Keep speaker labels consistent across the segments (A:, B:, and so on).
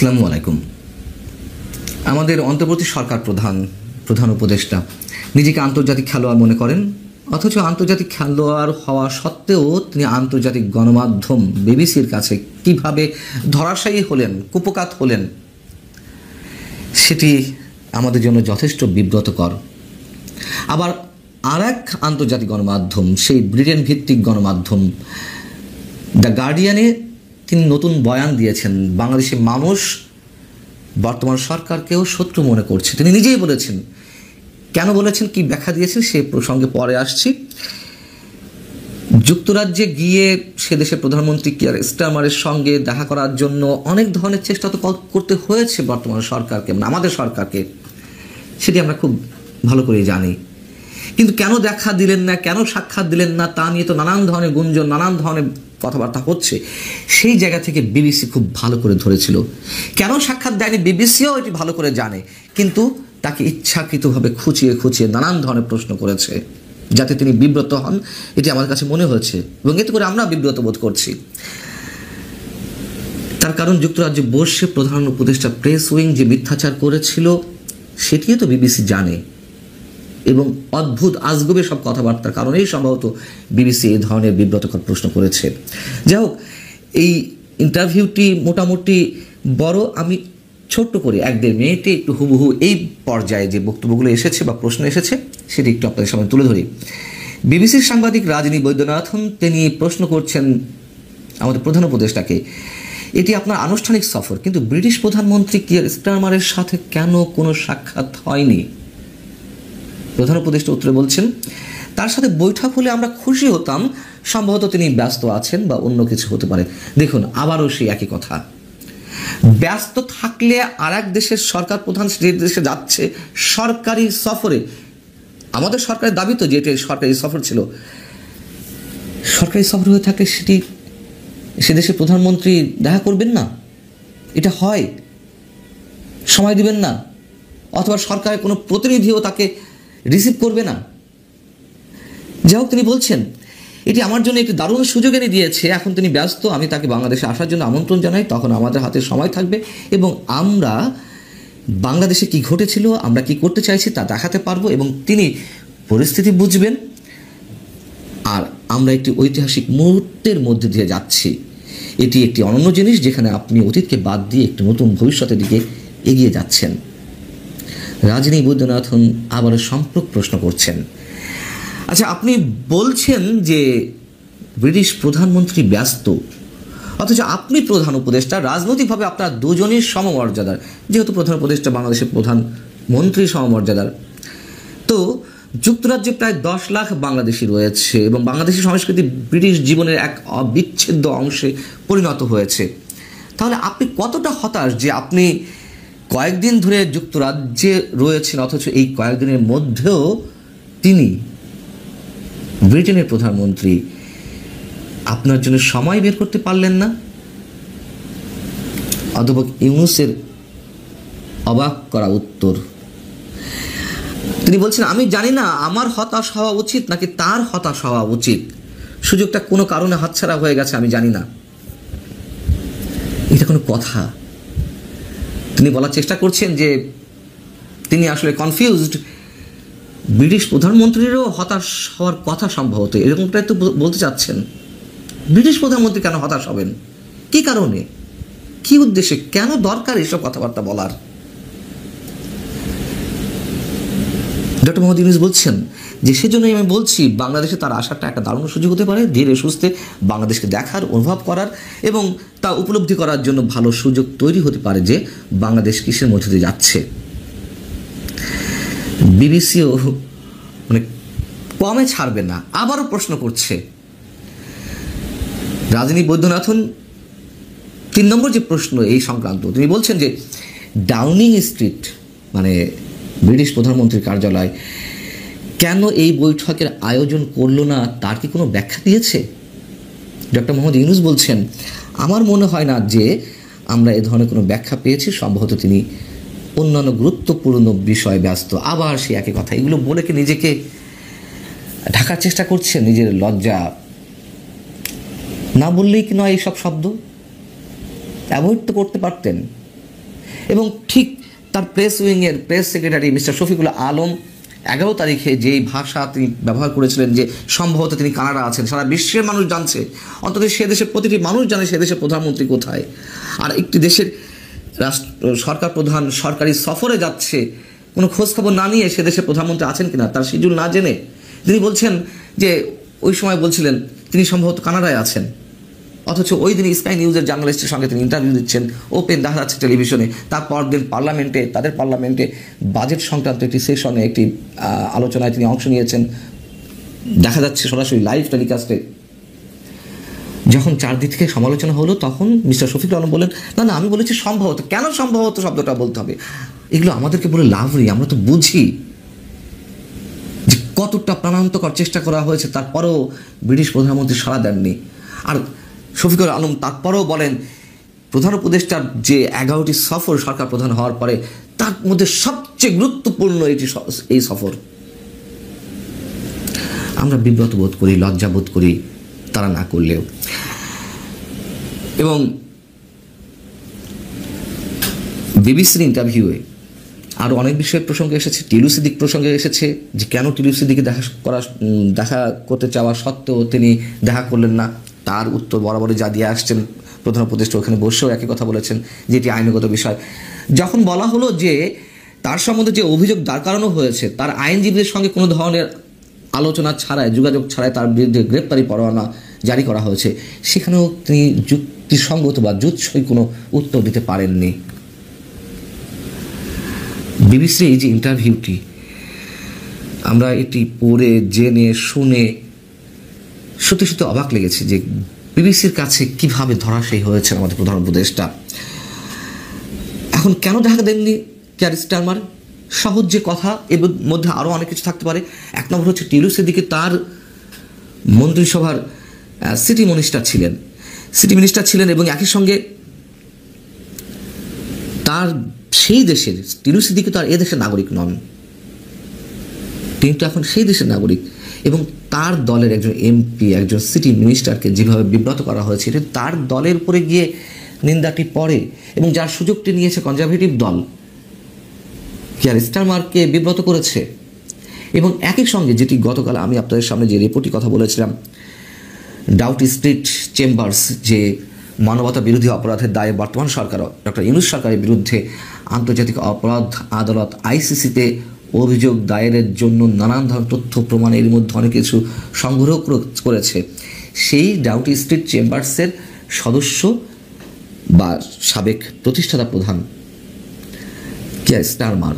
A: আসসালামু আলাইকুম। আমাদের অন্তর্বর্তী সরকার প্রধান উপদেষ্টা নিজেকে আন্তর্জাতিক খেলোয়াড় মনে করেন, অথচ আন্তর্জাতিক খেলোয়াড় হওয়া সত্ত্বেও তিনি আন্তর্জাতিক গণমাধ্যম বিবিসির কাছে কিভাবে ধরাশায়ী হলেন, কুপকাত হলেন, সেটি আমাদের জন্য যথেষ্ট বিব্রতকর। আবার আর এক আন্তর্জাতিক গণমাধ্যম, সেই ব্রিটেন ভিত্তিক গণমাধ্যম দ্য গার্ডিয়ানে তিনি নতুন বয়ান দিয়েছেন। বাংলাদেশের মানুষ বর্তমান সরকারকেও শত্রু মনে করছে, তিনি নিজেই বলেছেন। কেন বলেছেন, কি ব্যাখ্যা দিয়েছেন, সে প্রসঙ্গে পরে আসছি। যুক্তরাজ্যে গিয়ে সে দেশের প্রধানমন্ত্রী কিয়ার স্টারমারের সঙ্গে দেখা করার জন্য অনেক ধরনের চেষ্টা তো করতে হয়েছে বর্তমান সরকারকে, আমাদের সরকারকে, সেটি আমরা খুব ভালো করেই জানি। কিন্তু কেন দেখা দিলেন না, কেন সাক্ষাৎ দিলেন না, তা নিয়ে তো নানান ধরনের গুঞ্জন, নানান ধরনের কথাবার্তা হচ্ছে। সেই জায়গা থেকে বিবিসি খুব ভালো করে ধরেছিল। কেন সাক্ষাৎ দেয়নি বিবিসিও এটি ভালো করে জানে, কিন্তু তাকে ইচ্ছাকৃতভাবে খুঁচিয়ে নানান ধরনের প্রশ্ন করেছে যাতে তিনি বিব্রত হন, এটি আমার কাছে মনে হয়েছে, এবং এতে করে আমরা বিব্রত বোধ করছি। তার কারণ যুক্তরাজ্যে বসে প্রধান উপদেষ্টা প্রেস উইং যে মিথ্যাচার করেছিল সেটিও তো বিবিসি জানে, এবং অদ্ভুত আজগুবি সব কথাবার্তার কারণেই সম্ভবত বিবিসি এই ধরনের বিব্রতকর প্রশ্ন করেছে। যাই হোক, এই ইন্টারভিউটি মোটামুটি বড়, আমি ছোট্ট করে 1-1.5 মিনিটে একটু হুবহু এই পর্যায়ে যে বক্তব্যগুলো এসেছে বা প্রশ্ন এসেছে সেটি একটু আপনাদের সামনে তুলে ধরি। বিবিসির সাংবাদিক রাজনী বৈদ্যনাথন তিনি প্রশ্ন করছেন আমাদের প্রধান উপদেষ্টাকে, এটি আপনার আনুষ্ঠানিক সফর, কিন্তু ব্রিটিশ প্রধানমন্ত্রী কিয়ার স্টারমারের সাথে কেন কোনো সাক্ষাৎ হয়নি? প্রধান উপদেষ্টা উত্তরে বলছেন, তার সাথে বৈঠক হলে আমরা খুশি হতাম, সম্ভবত তিনি ব্যস্ত আছেন বা অন্য কিছু হতে পারে। দেখুন, আবারও সেই একই কথা। ব্যস্ত থাকলে আর এক দেশের সরকার প্রধান যে দেশে যাচ্ছে সরকারি সফরে, আমাদের সরকারের দাবি তো যে এটি সরকারি সফর ছিল, সরকারি সফর হয়ে থাকলে সেটি সে দেশের প্রধানমন্ত্রী দেখা করবেন না? এটা হয়, সময় দিবেন না, অথবা সরকারের কোনো প্রতিনিধিও তাকে রিসিভ করবে না। যাই হোক, তিনি বলছেন এটি আমার জন্য একটি দারুণ সুযোগ এনে দিয়েছে, এখন তিনি ব্যস্ত, আমি তাকে বাংলাদেশে আসার জন্য আমন্ত্রণ জানাই, তখন আমাদের হাতে সময় থাকবে এবং আমরা বাংলাদেশে কি ঘটেছিল, আমরা কি করতে চাইছি তা দেখাতে পারবো, এবং তিনি পরিস্থিতি বুঝবেন। আর আমরা একটি ঐতিহাসিক মুহূর্তের মধ্যে দিয়ে যাচ্ছি। এটি একটি অনন্য জিনিস যেখানে আপনি অতীতকে বাদ দিয়ে একটি নতুন ভবিষ্যতের দিকে এগিয়ে যাচ্ছেন। রাজনী বৈদ্যনাথন আবারও সম্পর্ক প্রশ্ন করছেন, আচ্ছা আপনি বলছেন যে ব্রিটিশ প্রধানমন্ত্রী ব্যস্ত, অথচ আপনি প্রধান উপদেষ্টা, রাজনৈতিকভাবে আপনার দুজনই সমমর্যাদার, যেহেতু প্রধান উপদেষ্টা বাংলাদেশের প্রধানমন্ত্রী সমমর্যাদার। তো যুক্তরাজ্যে প্রায় 10 লাখ বাংলাদেশি রয়েছে এবং বাংলাদেশি সংস্কৃতি ব্রিটিশ জীবনের এক অবিচ্ছেদ্য অংশে পরিণত হয়েছে। তাহলে আপনি কতটা হতাশ যে আপনি কয়েকদিন ধরে যুক্তরাজ্যে রয়েছেন, অথচ এই কয়েকদিনের মধ্যেও তিনি ব্রিটেনের প্রধানমন্ত্রী, আপনার জন্য সময় বের করতে পারলেন না? অধ্যাপক ইউনূসের অবাক করা উত্তর, তিনি বলছেন, আমি জানি না আমার হতাশ হওয়া উচিত নাকি তার হতাশ হওয়া উচিত, সুযোগটা কোনো কারণে হাতছাড়া হয়ে গেছে, আমি জানি না। এটা কোনো কথা? তিনি বলার চেষ্টা করছেন যে তিনি আসলে কনফিউজড, ব্রিটিশ প্রধানমন্ত্রীরও হতাশ হওয়ার কথা সম্ভবত, এরকমটাই তো বলতে চাচ্ছেন। ব্রিটিশ প্রধানমন্ত্রী কেন হতাশ হবেন, কি কারণে, কি উদ্দেশ্যে, কেন দরকার এসব কথাবার্তা বলার? ডক্টর মোহাম্মদ ইউনূস বলছেন যে সেজন্যই আমি বলছি বাংলাদেশে তার আসাটা একটা দারুণ সুযোগ হতে পারে, ধীরে সুস্থে বাংলাদেশকে দেখার, অনুভব করার এবং তা উপলব্ধি করার জন্য ভালো সুযোগ তৈরি হতে পারে যে বাংলাদেশ কিসের মধ্যে দিয়ে যাচ্ছে। বিবিসিও মানে কমে ছাড়বে না, আবারও প্রশ্ন করছে। রাজনী বৈদ্যনাথন 3 নম্বর যে প্রশ্ন এই সংক্রান্ত, তিনি বলছেন যে ডাউনিং স্ট্রিট মানে ব্রিটিশ প্রধানমন্ত্রীর কার্যালয় কেন এই বৈঠকের আয়োজন করলো না, তার কি কোনো ব্যাখ্যা দিয়েছে? ডক্টর মোহাম্মদ ইউনূস বলছেন, আমার মনে হয় না যে আমরা এ ধরনের কোনো ব্যাখ্যা পেয়েছি, সম্ভবত তিনি অন্যান্য গুরুত্বপূর্ণ বিষয়ে ব্যস্ত। আবার সে একই কথা, এগুলো বলে কি নিজেকে ঢাকার চেষ্টা করছে, নিজের লজ্জা না বললেই কি নয়, এইসব শব্দ অ্যাভয়েড তো করতে পারতেন। এবং ঠিক তার প্রেস উইংয়ের press secretary mister Shafiqul Alam 11 তারিখে যেই ভাষা তিনি ব্যবহার করেছিলেন যে সম্ভবত তিনি কানাডা আছেন, সারা বিশ্বের মানুষ জানছে, অন্তত সে দেশের প্রতিটি মানুষ জানে সে দেশের প্রধানমন্ত্রী কোথায়। আর একটি দেশের সরকার প্রধান সরকারি সফরে যাচ্ছে, কোনো খোঁজখবর না নিয়ে সে দেশের প্রধানমন্ত্রী আছেন কিনা তার শিডিউল না জেনে তিনি বলছেন যে ওই সময় বলছিলেন তিনি সম্ভবত কানাডায় আছেন, অথচ ওই দিন স্কাই নিউজের জার্নালিস্টের সঙ্গে তিনি ইন্টারভিউ দিচ্ছেন, ওপেন দেখা যাচ্ছে টেলিভিশনে। তারপর দিন তাদের পার্লামেন্টে বাজেট সংক্রান্ত একটি সেশনে একটি আলোচনায় তিনি অংশ নিয়েছেন, দেখা যাচ্ছে সরাসরি লাইভ টেলিকাস্টে। যখন চারদিক থেকে সমালোচনা হলো তখন মিস্টার শফিকুল আলম বলেন, না না আমি বলেছি সম্ভবত। কেন সম্ভবত শব্দটা বলতে হবে? এগুলো আমাদেরকে বলে লাভ নেই, আমরা তো বুঝি যে কতটা প্রাণান্তকর চেষ্টা করা হয়েছে, তারপরেও ব্রিটিশ প্রধানমন্ত্রী সাড়া দেননি। আর শফিকুল আলম তারপরেও বলেন প্রধান উপদেষ্টার যে 11টি সফর সরকার প্রধান হওয়ার পরে তার মধ্যে সবচেয়ে গুরুত্বপূর্ণ এই সফর। আমরা বিব্রত বোধ করি, লজ্জা বোধ করি তারা না করলেও। এবং বিবিসির ইন্টারভিউয়ে আরও অনেক বিষয়ের প্রসঙ্গে এসেছে, টিলু সিদ্দিক প্রসঙ্গে এসেছে যে কেন টিলু সিদ্দিকে দেখা করতে চাওয়া সত্ত্বেও তিনি দেখা করলেন না। তার উত্তর বরাবরই যা দিয়ে আসছেন প্রধান উপদেষ্টা ওখানে বসেও একই কথা বলেছেন যে এটি আইনগত বিষয়। যখন বলা হলো যে তার সম্বন্ধে যে অভিযোগ দাঁড় করানো হয়েছে তার আইনজীবীদের সঙ্গে কোনো ধরনের আলোচনা ছাড়াই, যোগাযোগ ছাড়াই তার বিরুদ্ধে গ্রেপ্তারি পরোয়ানা জারি করা হয়েছে, সেখানেও তিনি যুক্তিসঙ্গত বা যুৎসই কোনো উত্তর দিতে পারেননি। বিবিসির এই যে ইন্টারভিউটি, আমরা এটি পড়ে জেনে শুনে সত্যি সত্যি অবাক লেগেছে যে বিবিসির কাছে কিভাবে ধরাশায়ী হয়েছে আমাদের প্রধান উপদেষ্টা। এখন কেন দেখা দেননি কেয়ার স্টারমার? সহজ যে কথা, এর মধ্যে আরও অনেক কিছু থাকতে পারে। এক নম্বর হচ্ছে টিলু সিদ্দিকী তার মন্ত্রিসভার সিটি মিনিস্টার ছিলেন এবং একই সঙ্গে তার সেই দেশের, টিলু সিদ্দিকী তো আর এ দেশের নাগরিক নন, তিনি তো এখন সেই দেশের নাগরিক। এবং তার দলের একজন এমপি, একজন সিটি মিনিস্টারকে যেভাবে বিব্রত করা হয়েছে, এটা তার দলের উপরে গিয়ে নিন্দাটি পড়ে। এবং যার সুযোগটি নিয়েছে কনজারভেটিভ দল, কেয়ার স্টারমারকে বিব্রত করেছে। এবং একই সঙ্গে যেটি গতকাল আমি আপনাদের সামনে যে রিপোর্টটি কথা বলেছিলাম, ডাউটি স্ট্রিট চেম্বার্স যে মানবতা বিরোধী অপরাধের দায়ে বর্তমান সরকার ডক্টর ইউনূস সরকারের বিরুদ্ধে আন্তর্জাতিক অপরাধ আদালত আইসিসিতে অভিযোগ দায়েরের জন্য নানান ধরনের তথ্য প্রমাণ এর মধ্যে অনেক কিছু সংগ্রহ করেছে, সেই ডাউটি স্ট্রিট চেম্বার্সের সদস্য বা সাবেক প্রতিষ্ঠাতা প্রধান কেয়ার স্টারমার,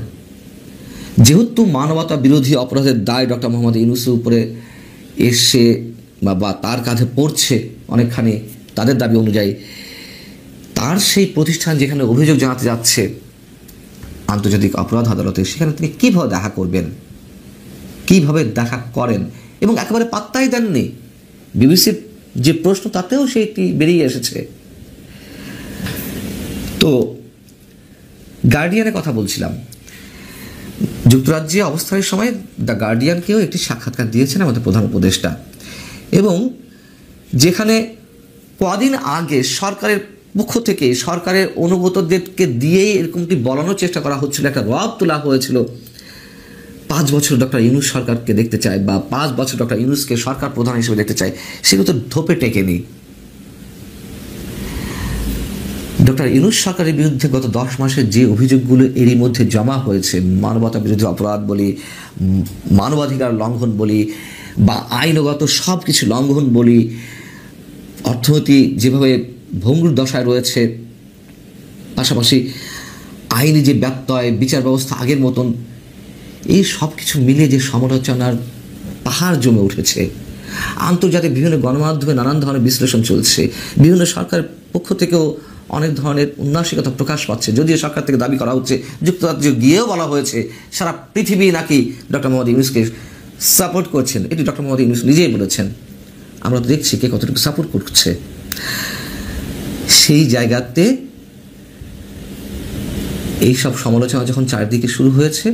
A: যেহেতু মানবতা বিরোধী অপরাধের দায় ডক্টর মোহাম্মদ ইউনূসের উপরে এসে বা তার কাঁধে পড়ছে অনেকখানি, তাদের দাবি অনুযায়ী তার সেই প্রতিষ্ঠান যেখানে অভিযোগ জানাতে যাচ্ছে আন্তর্জাতিক অপরাধ আদালতে, সেখানে তিনি কীভাবে দেখা করবেন, কীভাবে দেখা করেন, এবং একেবারে পাত্তাই দেননি। বিবিসির যে প্রশ্ন তাতেও সেটি বেরিয়ে এসেছে। তো গার্ডিয়ানের কথা বলছিলাম, যুক্তরাজ্যে অবস্থানের সময় দ্য গার্ডিয়ানকেও একটি সাক্ষাৎকার দিয়েছেন আমাদের প্রধান উপদেষ্টা, এবং যেখানে কদিন আগে সরকারের পক্ষ থেকে সরকারের অনুগতদেরকে দিয়েই এরকমটি বলানোর চেষ্টা করা হচ্ছিল, একটা রব তোলা হয়েছিল 5 বছর ডক্টর ইউনূস সরকারকে দেখতে চায় বা 5 বছর ডক্টর ইউনূসকে সরকার প্রধান হিসেবে দেখতে চায়, সেগুলো তো ধোপে টেকেনি। ডক্টর ইউনূস সরকারের বিরুদ্ধে গত 10 মাসের যে অভিযোগগুলো এরই মধ্যে জমা হয়েছে, মানবতা বিরোধী অপরাধ বলি, মানবাধিকার লঙ্ঘন বলি, বা আইনগত সব কিছু লঙ্ঘন বলি, অর্থনীতি যেভাবে ভঙ্গুর দশায় রয়েছে, পাশাপাশি আইনি যে ব্যত্যয়, বিচার ব্যবস্থা আগের মতন, এই সব কিছু মিলে যে সমালোচনার পাহাড় জমে উঠেছে। আন্তর্জাতিক বিভিন্ন গণমাধ্যমে নানান ধরনের বিশ্লেষণ চলছে, বিভিন্ন সরকারের পক্ষ থেকেও অনেক ধরনের উন্নাসিকতা প্রকাশ পাচ্ছে, যদিও সরকার থেকে দাবি করা হচ্ছে, যুক্তরাজ্যে গিয়েও বলা হয়েছে সারা পৃথিবী নাকি ডক্টর মোহাম্মদ ইউনূসকে সাপোর্ট করছেন। এটি ডক্টর মোহাম্মদ ইউনূস নিজেই বলেছেন। আমরা তো দেখছি কে কতটুকু সাপোর্ট করছে। সেই জায়গাতে এইসব সমালোচনা যখন চারদিকে শুরু হয়েছে,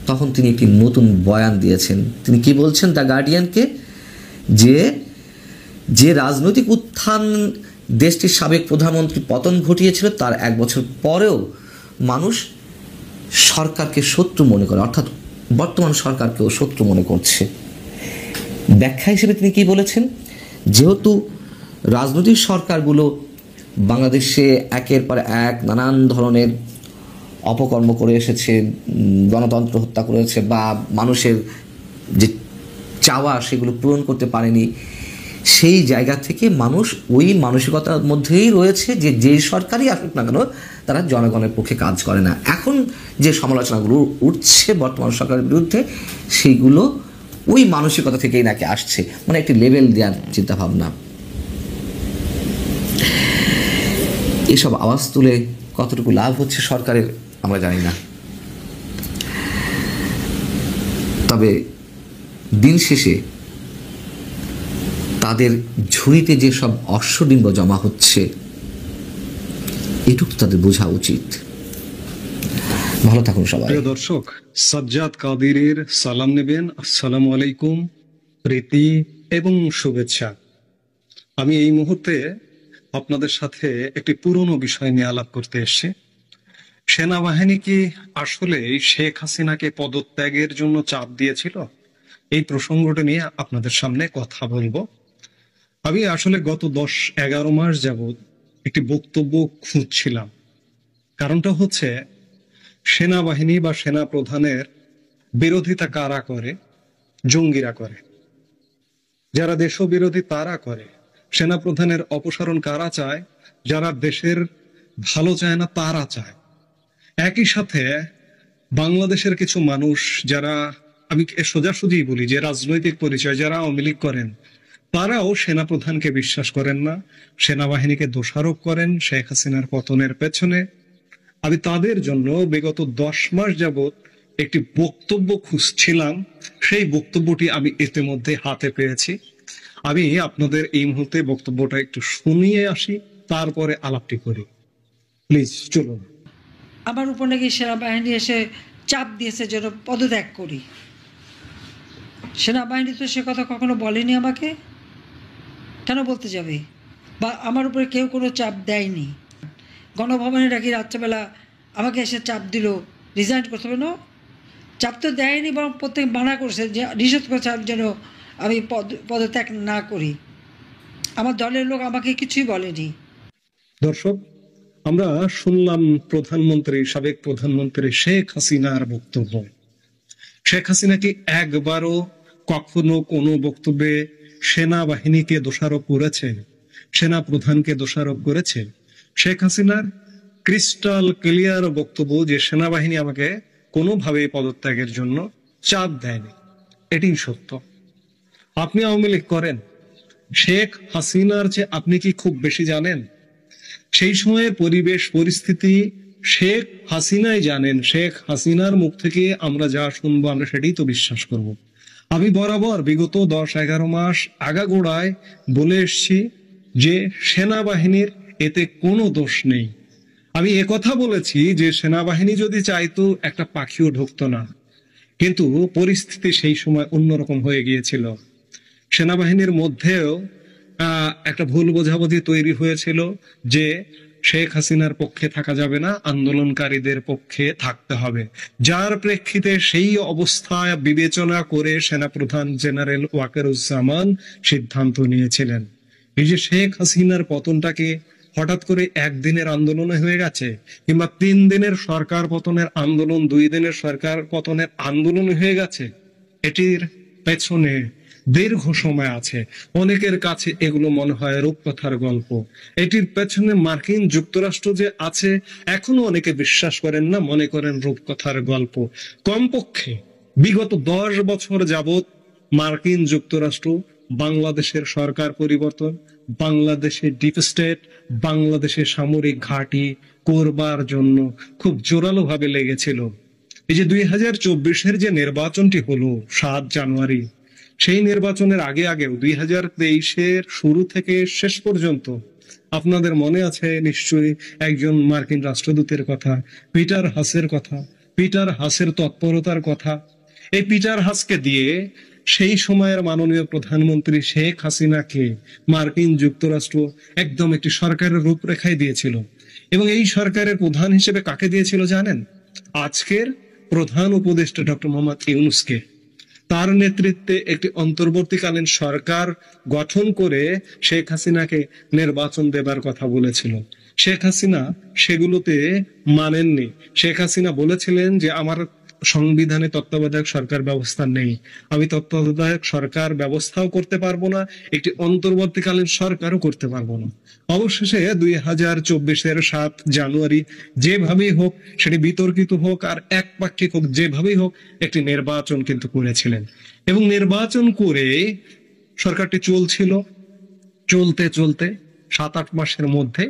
A: তখন তিনি একটি নতুন বয়ান দিয়েছেন। তিনি কি বলছেন দ্য গার্ডিয়ানকে, যে রাজনৈতিক উত্থান দেশটির সাবেক প্রধানমন্ত্রী পতন ঘটিয়েছিল তার 1 বছর পরেও মানুষ সরকারকে শত্রু মনে করে, অর্থাৎ বর্তমান সরকারকেও শত্রু মনে করছে। ব্যাখ্যা হিসেবে তিনি কি বলেছেন, যেহেতু রাজনৈতিক সরকারগুলো বাংলাদেশে একের পর এক নানান ধরনের অপকর্ম করে এসেছে, গণতন্ত্র হত্যা করেছে বা মানুষের যে চাওয়া সেগুলো পূরণ করতে পারেনি, সেই জায়গা থেকে মানুষ ওই মানসিকতার মধ্যেই রয়েছে যে যেই সরকারই আসুক না কেন তারা জনগণের পক্ষে কাজ করে না। এখন যে সমালোচনাগুলো উঠছে বর্তমান সরকারের বিরুদ্ধে, সেইগুলো ওই মানসিকতা থেকেই নাকি আসছে, মানে একটি লেভেল দেওয়ার চিন্তাভাবনা। এসব আওয়াজ তুলে কতটুকু লাভ হচ্ছে সরকারের আমরা জানি না, তবে দিন শেষে তাদের ঝুড়িতে যেসব অশ্বডিম্ব জমা হচ্ছে এটুকু তাদের বোঝা উচিত। ভালো থাকুন সবাই।
B: প্রিয় দর্শক, সাজ্জাদ কাদিরের সালাম নেবেন। আসসালামু আলাইকুম, প্রীতি এবং শুভেচ্ছা। আমি এই মুহূর্তে আপনাদের সাথে একটি পুরনো বিষয় নিয়ে আলাপ করতে এসেছি। সেনাবাহিনী কি আসলে শেখ হাসিনাকে পদত্যাগের জন্য চাপ দিয়েছিল? এই প্রসঙ্গটা নিয়ে আপনাদের সামনে কথা বলবো। আমি আসলে গত 10-11 মাস যাবৎ একটি বক্তব্য খুঁজছিলাম। কারণটা হচ্ছে, সেনাবাহিনী বা সেনা প্রধানের বিরোধিতা কারা করে? জঙ্গিরা করে। যারা দেশবিরোধী তারা করে। সেনা প্রধানের অপসারণ কারা চায়? যারা দেশের ভালো চায় না তারা চায়। একই সাথে বাংলাদেশের কিছু মানুষ যারা, আমি সোজাসুজি বলি, যে রাজনৈতিক পরিচয়, যারা আওয়ামী লীগ করেন, তারাও সেনা প্রধানকে বিশ্বাস করেন না, সেনাবাহিনীকে দোষারোপ করেন শেখ হাসিনার পতনের পেছনে। আমি তাদের জন্য বিগত 10 মাস যাবৎ একটি বক্তব্য খুঁজছিলাম। সেই বক্তব্যটি আমি ইতিমধ্যে হাতে পেয়েছি। আমি আপনাদের এই মুহূর্তে বক্তব্যটা একটু শুনিয়ে আসি, তারপরে আলাপটি করি। প্লিজ চলুন।
C: আমার উপর নাকি সেনাবাহিনী এসে চাপ দিয়েছে যেন পদত্যাগ করি। সেনাবাহিনী তো সে কথা কখনো বলেনি আমাকে, কেন বলতে যাবে? বা আমার উপরে কেউ কোনো চাপ দেয়নি। গণভবনে নাকি রাত্রেবেলা আমাকে এসে চাপ দিল রিজাইন করতে হবে। না, চাপ তো দেয়নি, বরং প্রত্যেক মানা করছে, যে নিষেধ করছে যেন আমি পদত্যাগ না করি। আমার দলের লোক আমাকে কিছুই বলেনি।
B: দর্শক, আমরা শুনলাম সাবেক প্রধানমন্ত্রী শেখ হাসিনার বক্তব্য। শেখ হাসিনা কি একবারও কখনো কোনো বক্তব্যে সেনাবাহিনীকে দোষারোপ করেছে, সেনা প্রধানকে দোষারোপ করেছে? শেখ হাসিনার ক্রিস্টাল ক্লিয়ার বক্তব্য যে সেনাবাহিনী আমাকে কোনোভাবে পদত্যাগের জন্য চাপ দেয়নি, এটি সত্য। আপনি আওয়ামী লীগ করেন, শেখ হাসিনার চেয়ে আপনি কি খুব বেশি জানেন? সেই সময়ের পরিবেশ পরিস্থিতি শেখ হাসিনাই জানেন। শেখ হাসিনার মুখ থেকে আমরা যা শুনবো আমরা সেটাই তো বিশ্বাস করব। আমি বরাবর বিগত 10-11 মাস আগাগোড়ায় বলে এসছি যে সেনাবাহিনীর এতে কোনো দোষ নেই। আমি একথা বলেছি যে সেনাবাহিনী যদি চাইতো একটা পাখিও ঢুকতো না, কিন্তু পরিস্থিতি সেই সময় অন্যরকম হয়ে গিয়েছিল। সেনাবাহিনীর মধ্যেও একটা ভুল বোঝাবুঝি তৈরি হয়েছিল যে শেখ হাসিনার পক্ষে থাকা যাবে না, আন্দোলনকারীদের পক্ষে থাকতে হবে। যার প্রেক্ষিতে সেই অবস্থায় বিবেচনা করে সেনাপ্রধান জেনারেল ওয়াকারুজ্জামান সিদ্ধান্ত নিয়েছিলেন। এই যে শেখ হাসিনার পতনটাকে হঠাৎ করে একদিনের আন্দোলনে হয়ে গেছে, কিংবা 3 দিনের সরকার পতনের আন্দোলন 2 দিনের সরকার পতনের আন্দোলন হয়ে গেছে, এটির পেছনে দীর্ঘ সময় আছে। অনেকের কাছে এগুলো মনে হয় রূপকথার গল্প। এটির পেছনে মার্কিন যুক্তরাষ্ট্র যে আছে, এখনো অনেকে বিশ্বাস করেন না, মনে করেন রূপকথার গল্প। কমপক্ষে বিগত 10 বছর যাবৎ মার্কিন যুক্তরাষ্ট্র বাংলাদেশের সরকার পরিবর্তন, বাংলাদেশের ডিপ স্টেট, বাংলাদেশের সামরিক ঘাঁটি করবার জন্য খুব জোরালো ভাবে লেগেছিল। এই যে 2024-এর যে নির্বাচনটি হলো 7 জানুয়ারি, সেই নির্বাচনের আগে আগেও 2023-এর শুরু থেকে শেষ পর্যন্ত আপনাদের মনে আছে নিশ্চয়ই একজন মার্কিন রাষ্ট্রদূতের কথা, পিটার হাসের কথা, পিটার হাসের তৎপরতার কথা। এই পিটার হাসকে দিয়ে সেই সময়ের মাননীয় প্রধানমন্ত্রী শেখ হাসিনাকে মার্কিন যুক্তরাষ্ট্র একদম একটি সরকারের রূপরেখায় দিয়েছিল। এবং এই সরকারের প্রধান হিসেবে কাকে দিয়েছিল জানেন? আজকের প্রধান উপদেষ্টা ডক্টর মোহাম্মদ ইউনূসকে। তার নেতৃত্বে একটি অন্তর্বর্তীকালীন সরকার গঠন করে শেখ হাসিনাকে নির্বাচন দেবার কথা বলেছিল। শেখ হাসিনা সেগুলোতে মানেননি। শেখ হাসিনা বলেছিলেন যে আমার সংবিধানে তত্ত্বাবধায়ক সরকার ব্যবস্থা নেই, আমি তত্ত্বাবধায়ক সরকার ব্যবস্থাও করতে পারবো না, একটি অন্তর্বর্তীকালীন সরকারও করতে পারবো না। অবশেষে 2024-এর 7 জানুয়ারি যেভাবেই হোক, সেটি বিতর্কিত হোক আর একপাক্ষিক হোক, যেভাবেই হোক একটি নির্বাচন কিন্তু করেছিলেন। এবং নির্বাচন করে সরকারটি চলছিল, চলতে চলতে 7-8 মাসের মধ্যে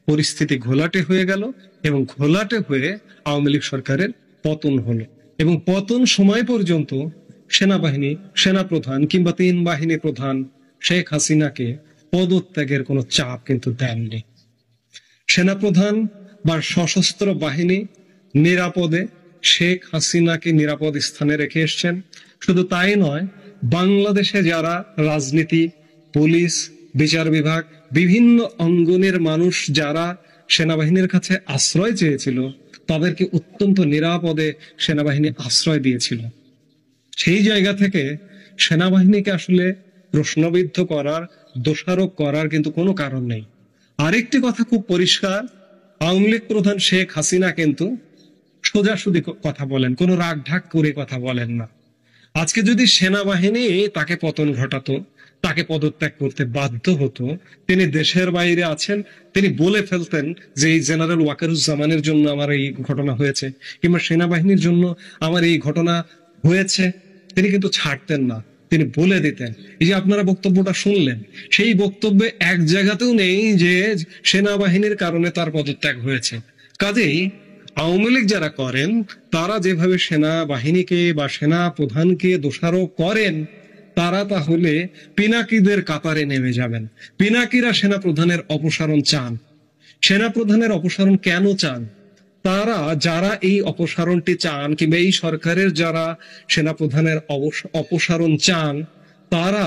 B: পরিস্থিতি ঘোলাটে হয়ে গেল এবং ঘোলাটে হয়ে আওয়ামী লীগ সরকারের পতন হলো। এবং পতন সময় পর্যন্ত সেনাবাহিনী, সেনাপ্রধান কিংবা 3 বাহিনী প্রধান শেখ হাসিনাকে পদত্যাগের কোনো চাপ কিন্তু দেননি। সেনাপ্রধান বা সশস্ত্র বাহিনী নিরাপদে শেখ হাসিনাকে নিরাপদ স্থানে রেখে এসছেন। শুধু তাই নয়, বাংলাদেশে যারা রাজনীতি, পুলিশ, বিচার বিভাগ, বিভিন্ন অঙ্গনের মানুষ যারা সেনাবাহিনীর কাছে আশ্রয় চেয়েছিল, তাদেরকে অত্যন্ত নিরাপদে সেনাবাহিনী আশ্রয় দিয়েছিল। সেই জায়গা থেকে সেনাবাহিনীকে আসলে প্রশ্নবিদ্ধ করার, দোষারোপ করার কিন্তু কোনো কারণ নেই। আরেকটি কথা খুব পরিষ্কার, আওয়ামী লীগ প্রধান শেখ হাসিনা কিন্তু সোজাসুজি কথা বলেন, কোনো রাগ ঢাক করে কথা বলেন না। আজকে যদি সেনাবাহিনী তাকে পতন ঘটাতো, তাকে পদত্যাগ করতে বাধ্য হতো, তিনি দেশের বাইরে আছেন, তিনি বলে ফেলতেন যে এই জেনারেল ওয়াকারুজ্জামানের জন্য আমার এই ঘটনা হয়েছে কিংবা সেনাবাহিনীর জন্য আমার এই ঘটনা হয়েছে, তিনি কিন্তু ছাড়তেন না, তিনি বলে দিতেন। এই যে আপনারা বক্তব্যটা শুনলেন, সেই বক্তব্যে এক জায়গাতেও নেই যে সেনাবাহিনীর কারণে তার পদত্যাগ হয়েছে। কাজেই আওয়ামী লীগ যারা করেন, তারা যেভাবে সেনাবাহিনীকে বা সেনা প্রধানকে দোষারোপ করেন, তারা তাহলে পিনাকিদের কাতারে নেমে যাবেন। পিনাকিরা সেনা প্রধানের অপসারণ চান। সেনা প্রধানের অপসারণ কেন চান? তারা যারা এই অপসারণটি চান কিংবা এই সরকারের যারা সেনা প্রধানের অপসারণ চান, তারা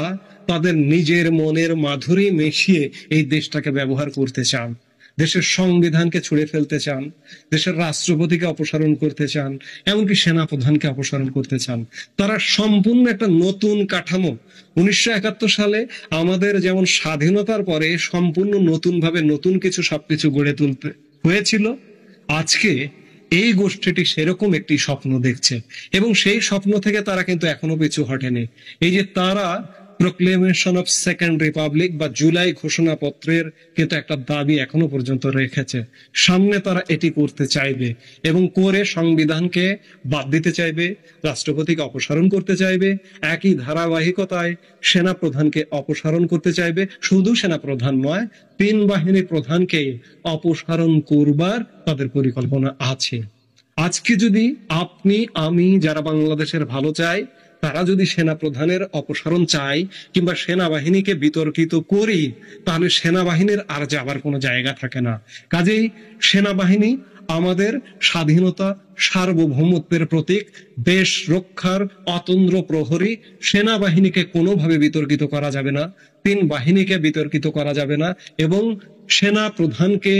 B: তাদের নিজের মনের মাধুরী মিশিয়ে এই দেশটাকে ব্যবহার করতে চান। দেশের সংবিধানকে ছুঁড়ে ফেলতে চান, দেশের রাষ্ট্রপতিকে অপসারণ করতে চান, এমনকি সেনা প্রধানকে অপসারণ করতে চান। তারা সম্পূর্ণ একটা নতুন কাঠামো, 1971 সালে আমাদের যেমন স্বাধীনতার পরে সম্পূর্ণ নতুন ভাবে নতুন কিছু সবকিছু গড়ে তুলতে হয়েছিল, আজকে এই গোষ্ঠীটি সেরকম একটি স্বপ্ন দেখছে এবং সেই স্বপ্ন থেকে তারা কিন্তু এখনো পিছু হটেনি। এই যে তারা প্রোক্লেমেশন অফ সেকেন্ড রিপাবলিক বা জুলাই ঘোষণাপত্রের কিন্তু একটা দাবি এখনো পর্যন্ত রেখেছে, সামনে তারা এটি করতে চাইবে এবং করে সংবিধানকে বাদ দিতে চাইবে, রাষ্ট্রপতিকে অপসারণ করতে চাইবে, একই ধারাবাহিকতায় সেনা প্রধানকে অপসারণ করতে চাইবে। শুধু সেনা প্রধান নয়, 3 বাহিনী প্রধানকে অপসারণ করবার তাদের পরিকল্পনা আছে। আজকে যদি আপনি আমি যারা বাংলাদেশের ভালো চাই, তারা যদি সেনা প্রধানের অপসারণ চাই কিংবা সেনাবাহিনীকে বিতর্কিত করি, তাহলে সেনাবাহিনীর আর যাবার কোনো জায়গা থাকে না। কাজেই সেনাবাহিনী আমাদের স্বাধীনতা, সার্বভৌমত্বের প্রতীক, দেশ রক্ষার অতন্দ্র প্রহরী। সেনাবাহিনীকে কোনোভাবে বিতর্কিত করা যাবে না, 3 বাহিনীকে বিতর্কিত করা যাবে না এবং সেনা প্রধানকে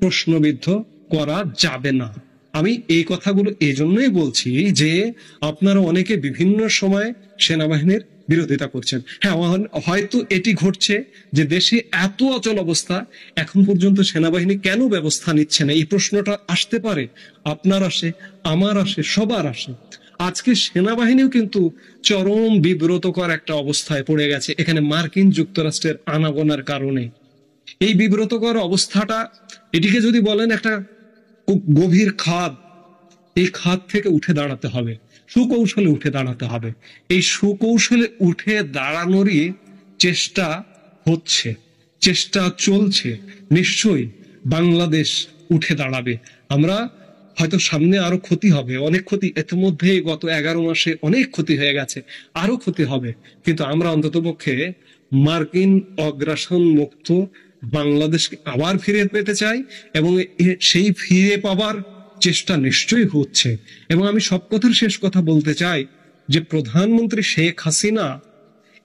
B: প্রশ্নবিদ্ধ করা যাবে না। আমি এই কথাগুলো এই জন্যই বলছি যে আপনারা অনেকে বিভিন্ন সময় সেনাবাহিনীর বিরোধিতা করছেন। হ্যাঁ, হয়তো এটি ঘটছে যে দেশে এত অচল অবস্থা, এখন পর্যন্ত সেনাবাহিনী কেন ব্যবস্থা নিচ্ছে না, এই প্রশ্নটা আসতে পারে। আপনার আসে, আমার আসে, সবার আসে। আজকে সেনাবাহিনীও কিন্তু চরম বিব্রতকর একটা অবস্থায় পড়ে গেছে, এখানে মার্কিন যুক্তরাষ্ট্রের আনাগোনার কারণে। এই বিব্রতকর অবস্থাটা, এটিকে যদি বলেন একটা গভীর খাদ, এই খাদ থেকে উঠে দাঁড়াতে হবে, সুকৌশলে উঠে দাঁড়াতে হবে। এই সুকৌশলে উঠে দাঁড়ানোরই চেষ্টা হচ্ছে, চেষ্টা চলছে। নিশ্চয়ই বাংলাদেশ উঠে দাঁড়াবে। আমরা হয়তো সামনে আরো ক্ষতি হবে, অনেক ক্ষতি, ইতিমধ্যে গত 11 মাসে অনেক ক্ষতি হয়ে গেছে, আরো ক্ষতি হবে, কিন্তু আমরা অন্ততপক্ষে মার্কিন অগ্রাসন মুক্ত বাংলাদেশকে আবার ফিরে পেতে চাই এবং সেই ফিরে পাবার চেষ্টা নিশ্চয়ই হচ্ছে। এবং আমি সব কথার শেষ কথা বলতে চাই যে প্রধানমন্ত্রী শেখ হাসিনা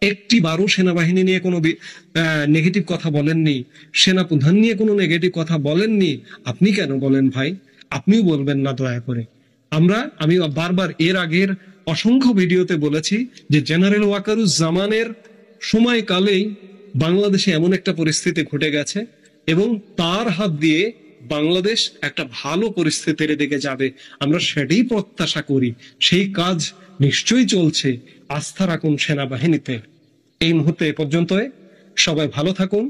B: একটি বারও সেনাবাহিনী নিয়ে কোনো নেগেটিভ কথা বলেননি, সেনাপ্রধান নিয়ে কোনো নেগেটিভ কথা বলেননি। আপনি কেন বলেন ভাই? আপনিও বলবেন না দয়া করে। আমি বারবার এর আগের অসংখ্য ভিডিওতে বলেছি যে জেনারেল ওয়াকারুজ্জামানের সময়কালেই বাংলাদেশে এমন একটা পরিস্থিতি ঘটে গেছে এবং তার হাত দিয়ে বাংলাদেশ একটা ভালো পরিস্থিতির দিকে যাবে, আমরা সেটাই প্রত্যাশা করি। সেই কাজ নিশ্চয়ই চলছে। আস্থা রাখুন সেনাবাহিনীতে। এই মুহূর্তে এ পর্যন্ত, সবাই ভালো থাকুন।